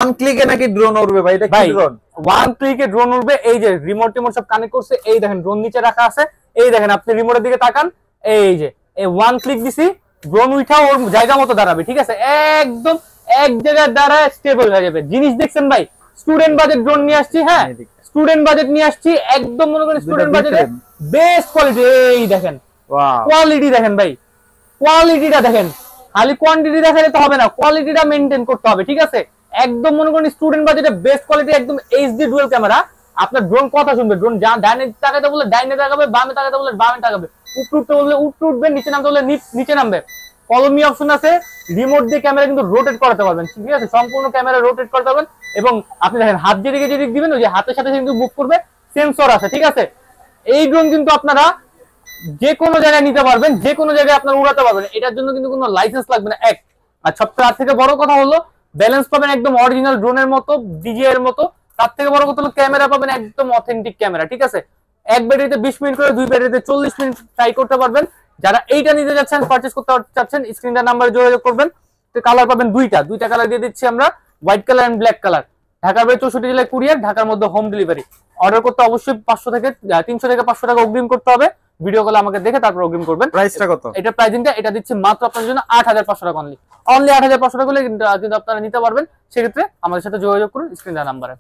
One ক্লিকে নাকি drone উড়বে ভাই? এটা কি ড্রোন? ওয়ান ক্লিকে ড্রোন উড়বে। এই যে রিমোট টিমোট সব কানেক্ট করছে, এই দেখেন ড্রোন নিচে রাখা আছে, এই দেখেন আপনি রিমোটের দিকে তাকান, এই যে এই ওয়ান ক্লিক দিছি, ড্রোন উঠাও ওর জায়গা মতো দাঁড়াবে, ঠিক আছে, একদম এক জায়গায় দাঁড়ায় স্টেবল হয়ে যাবে। জিনিস দেখছেন ভাই, স্টুডেন্ট বাজেট ড্রোন নিয়ে আসছি, হ্যাঁ স্টুডেন্ট বাজেট নিয়ে আসছি, একদম মনে করেন স্টুডেন্ট বাজেটে বেস্ট কোয়ালিটি। এই দেখেন কোয়ালিটি দেখেন ভাই, কোয়ালিটিটা দেখেন, খালি কোয়ান্টিটি দেখালে তো হবে না, কোয়ালিটিটা মেইনটেইন করতে হবে, ঠিক আছে। একদম মনে করেন স্টুডেন্ট বাজেটে বেস্ট কোয়ালিটি, একদম এইচডি ডুয়াল ক্যামেরা। আপনার ড্রোন কথা শুনবে, ড্রোন ডাইনে তাকাতে বললে ডাইনে তাকাবে, বামে তাকাতে বললে বামে তাকাবে, উপরে উঠতে বললে উপরে উঠবে, নিচে নামতে বললে নিচে নামবে। কলমি অপশন আছে, রিমোট দিয়ে ক্যামেরা কিন্তু রোটেট করাতে পারবেন, ঠিক আছে, সম্পূর্ণ ক্যামেরা রোটেট করতে পারবেন। এবং আপনি দেখেন হাত যেদিকে যেদিকে দিবেন ওই যে হাতের সাথে কিন্তু মুভ করবে, সেন্সর আছে, ঠিক আছে। এই ড্রোন কিন্তু আপনারা যে কোনো জায়গায় নিতে পারবেন, যে কোনো জায়গায় আপনারা উড়াতে পারবেন, এটার জন্য কিন্তু কোনো লাইসেন্স লাগবে না এক। আর সবচেয়ে থেকে বড় কথা হলো ব্যালেন্স পাবেন একদম অরিজিনাল ড্রোনের মতো, ডিজিআই এর মতো। তার থেকে বড় কথা হলো ক্যামেরা পাবেন একদম অথেন্টিক ক্যামেরা, ঠিক আছে। এক ব্যাটারিতে 20 মিনিট করে, দুই ব্যাটারিতে 40 মিনিট ট্রাই করতে পারবেন। যারা এইটা নিতে যাচ্ছেন, পারচেজ করতে চাচ্ছেন, স্ক্রিনটার নাম্বারে যোগাযোগ করবেন। তো কালার পাবেন দুইটা কালার দিয়ে দিচ্ছি আমরা, white colour and black colour. ঢাকার বাইরে 64 জেলায় কুরিয়ার, ঢাকার মধ্যে হোম ডেলিভারি। অর্ডার করতে অবশ্যই 300 থেকে 500 টাকা অগ্রিম করতে হবে। ভিডিও কলে আমাকে দেখে তারপর অগ্রিম করবেন। প্রাইসটা কত? এটা প্রাইসিংটা এটা দিচ্ছি মাত্র আপনাদের জন্য 8500 টাকা অনলি 8500 টাকা হলে কিন্তু আপনারা নিতে পারবেন। সেক্ষেত্রে আমাদের সাথে যোগাযোগ করুন স্ক্রিন নাম্বারে।